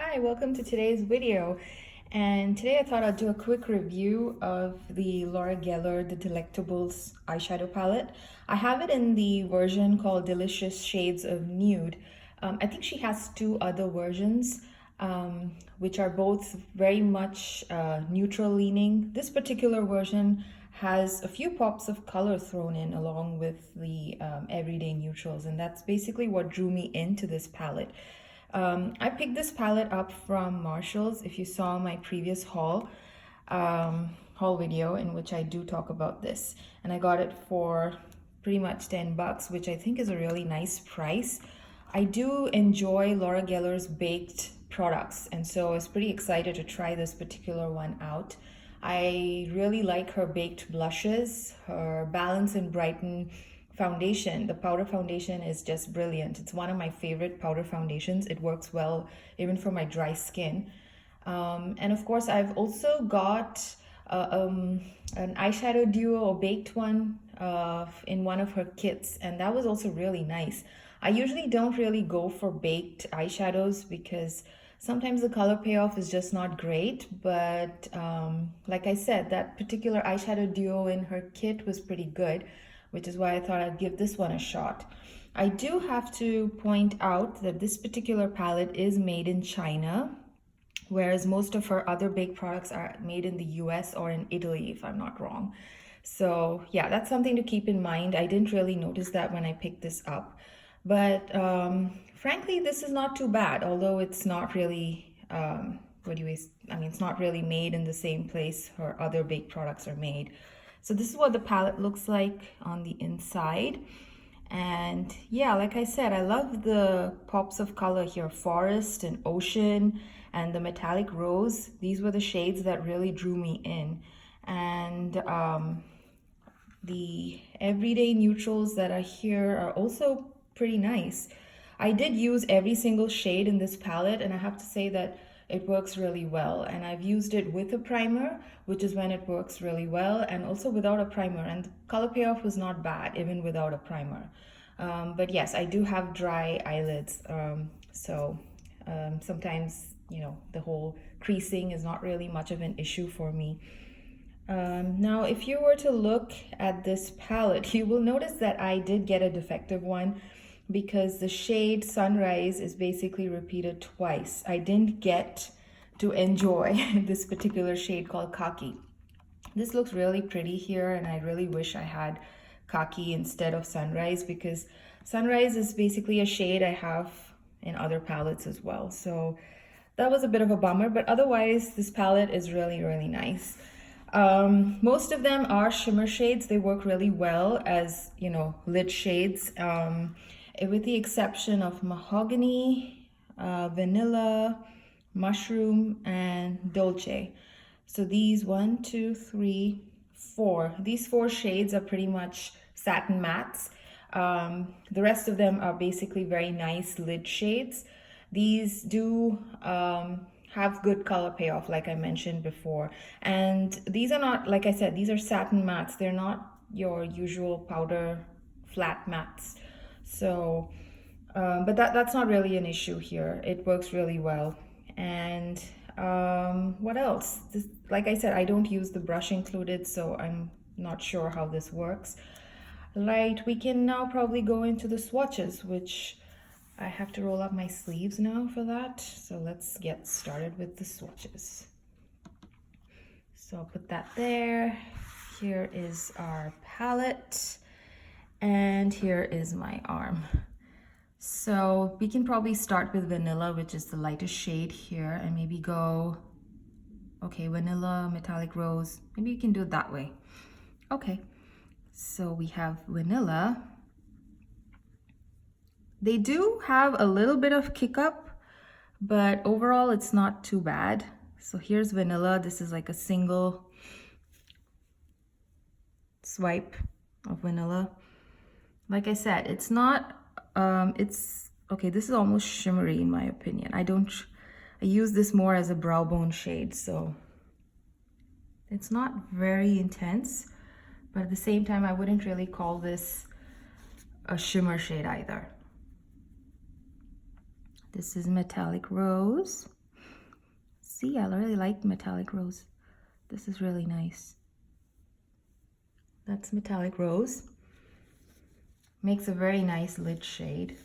Hi, welcome to today's video. And today I thought I'd do a quick review of the Laura Geller, the Delectables eyeshadow palette. I have it in the version called Delicious Shades of Nude. I think she has two other versions, which are both very much neutral leaning. This particular version has a few pops of color thrown in along with the everyday neutrals, and that's basically what drew me into this palette. I picked this palette up from Marshall's. If you saw my previous haul video in which I do talk about this, and I got it for pretty much 10 bucks, which I think is a really nice price. I do enjoy Laura Geller's baked products, and so I was pretty excited to try this particular one out. I really like her baked blushes, her Balance and Brighten foundation. The powder foundation is just brilliant. It's one of my favorite powder foundations. It works well even for my dry skin. And of course, I've also got an eyeshadow duo or baked one in one of her kits, and that was also really nice. I usually don't really go for baked eyeshadows because sometimes the color payoff is just not great, but like I said, that particular eyeshadow duo in her kit was pretty good, which is why I thought I'd give this one a shot. I do have to point out that this particular palette is made in China, whereas most of her other baked products are made in the US or in Italy, if I'm not wrong. So yeah, that's something to keep in mind. I didn't really notice that when I picked this up. But frankly, this is not too bad, although it's not really, it's not really made in the same place her other baked products are made. So this is what the palette looks like on the inside. And yeah, like I said, I love the pops of color here, Forest and Ocean and the Metallic Rose. These were the shades that really drew me in. And the everyday neutrals that are here are also pretty nice. I did use every single shade in this palette, and I have to say that it works really well. And I've used it with a primer, which is when it works really well, and also without a primer. And the color payoff was not bad, even without a primer. But yes, I do have dry eyelids. Sometimes, the whole creasing is not really much of an issue for me. Now, if you were to look at this palette, you will notice that I did get a defective one because the shade Sunrise is basically repeated twice. I didn't get to enjoy this particular shade called Khaki. This looks really pretty here, and I really wish I had Khaki instead of Sunrise, because Sunrise is basically a shade I have in other palettes as well. So that was a bit of a bummer, but otherwise this palette is really, really nice. Most of them are shimmer shades. They work really well as, lid shades. With the exception of Mahogany, Vanilla, Mushroom, and Dolce. So these 1, 2, 3, 4. These 4 shades are pretty much satin mattes. The rest of them are basically very nice lid shades. These do have good color payoff, like I mentioned before. And these are not, like I said, these are satin mattes. They're not your usual powder flat mattes. So, but that's not really an issue here. It works really well. And what else? Like I said, I don't use the brush included, so I'm not sure how this works. Right, we can now probably go into the swatches, which I have to roll up my sleeves now for that. So let's get started with the swatches. So I'll put that there. Here is our palette. And here is my arm. So we can probably start with Vanilla, which is the lightest shade here, and maybe go, okay, Vanilla, Metallic Rose. Maybe you can do it that way. Okay, so we have Vanilla. They do have a little bit of kick up, but overall it's not too bad. So here's Vanilla. This is like a single swipe of Vanilla. Like I said, it's not, okay, this is almost shimmery in my opinion. I use this more as a brow bone shade, so it's not very intense, but at the same time, I wouldn't really call this a shimmer shade either. This is Metallic Rose. See, I really like metallic rose. This is really nice. That's metallic rose. Makes a very nice lid shade.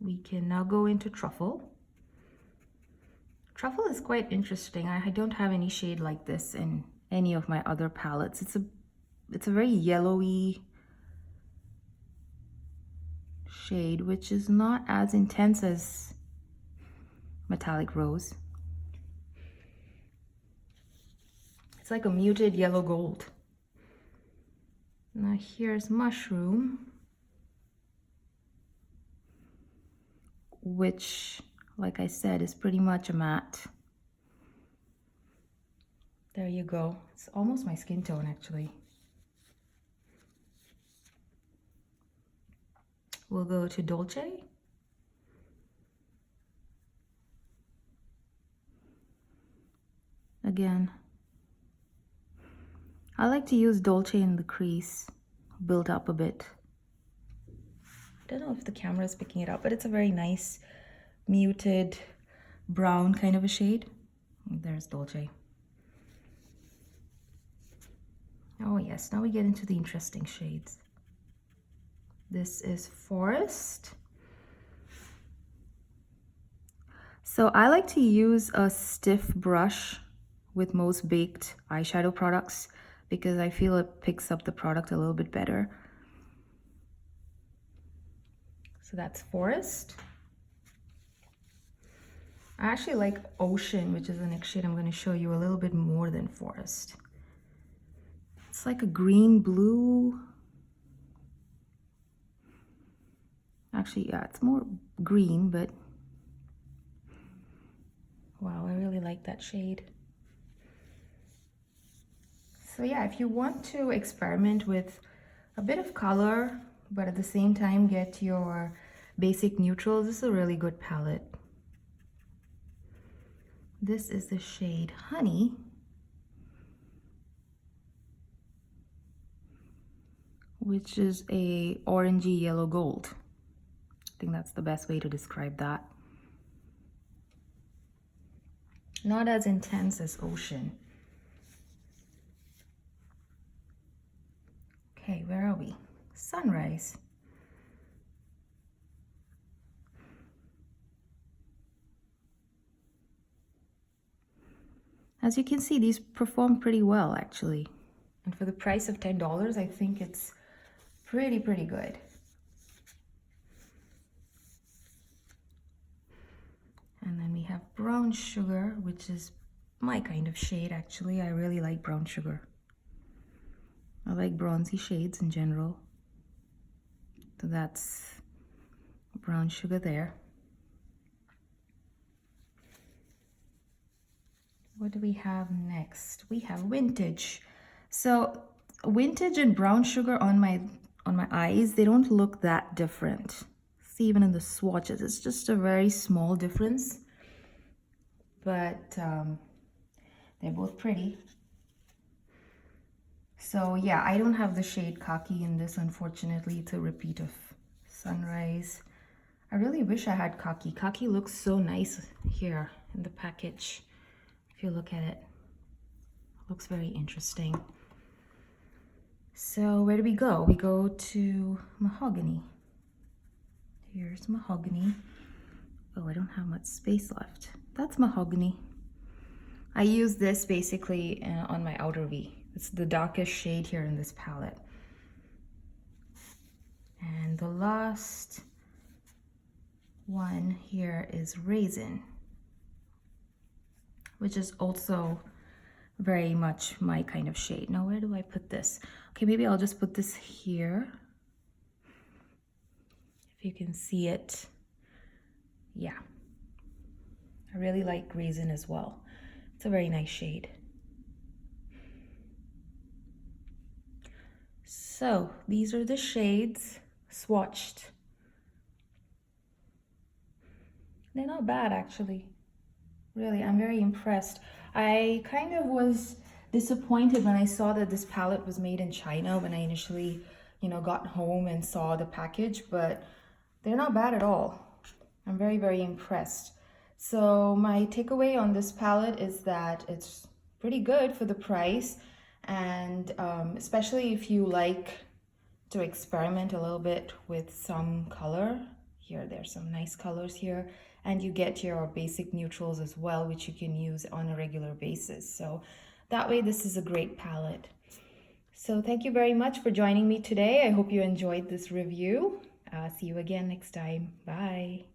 We can now go into Truffle. Truffle is quite interesting. I don't have any shade like this in any of my other palettes. It's a very yellowy shade, which is not as intense as metallic rose. It's like a muted yellow gold. Now here's Mushroom, which, like I said, is pretty much a matte. There you go. It's almost my skin tone, actually. We'll go to Dolce. Again, I like to use Dolce in the crease, build up a bit. I don't know if the camera is picking it up, but it's a very nice muted brown kind of a shade. There's Dolce. Oh yes, now we get into the interesting shades. This is Forest. So I like to use a stiff brush with most baked eyeshadow products because I feel it picks up the product a little bit better. So that's Forest. I actually like Ocean, which is the next shade I'm going to show you, a little bit more than Forest. It's like a green blue. Actually, yeah, it's more green, but wow, I really like that shade. So yeah, if you want to experiment with a bit of color, but at the same time get your basic neutrals, this is a really good palette. This is the shade Honey. Which is a orangey yellow gold. I think that's the best way to describe that. Not as intense as Ocean. Okay, where are we? Sunrise. As you can see, these perform pretty well actually. And for the price of $10, I think it's pretty good. And then we have Brown Sugar, which is my kind of shade actually. I really like brown sugar. I like bronzy shades in general. So that's Brown Sugar there. What do we have next? We have Vintage. So Vintage and Brown Sugar on my eyes, they don't look that different. See, even in the swatches, it's just a very small difference. But they're both pretty. So yeah, I don't have the shade Khaki in this, unfortunately. It's a repeat of Sunrise. I really wish I had Khaki. Khaki looks so nice here in the package. If you look at it, it looks very interesting. So where do we go? We go to Mahogany. Here's Mahogany. Oh, I don't have much space left. That's Mahogany. I use this basically on my outer V. It's the darkest shade here in this palette. And the last one here is Raisin, which is also very much my kind of shade. Now, where do I put this? Okay, maybe I'll just put this here. If you can see it. Yeah. I really like Raisin as well. It's a very nice shade. So these are the shades swatched. They're not bad actually. Really, I'm very impressed. I kind of was disappointed when I saw that this palette was made in China when I initially, got home and saw the package, but they're not bad at all. I'm very impressed. So my takeaway on this palette is that it's pretty good for the price, and especially if you like to experiment a little bit with some color. Here, there's some nice colors here, and you get your basic neutrals as well, which you can use on a regular basis. So that way, this is a great palette. So thank you very much for joining me today. I hope you enjoyed this review. See you again next time. Bye.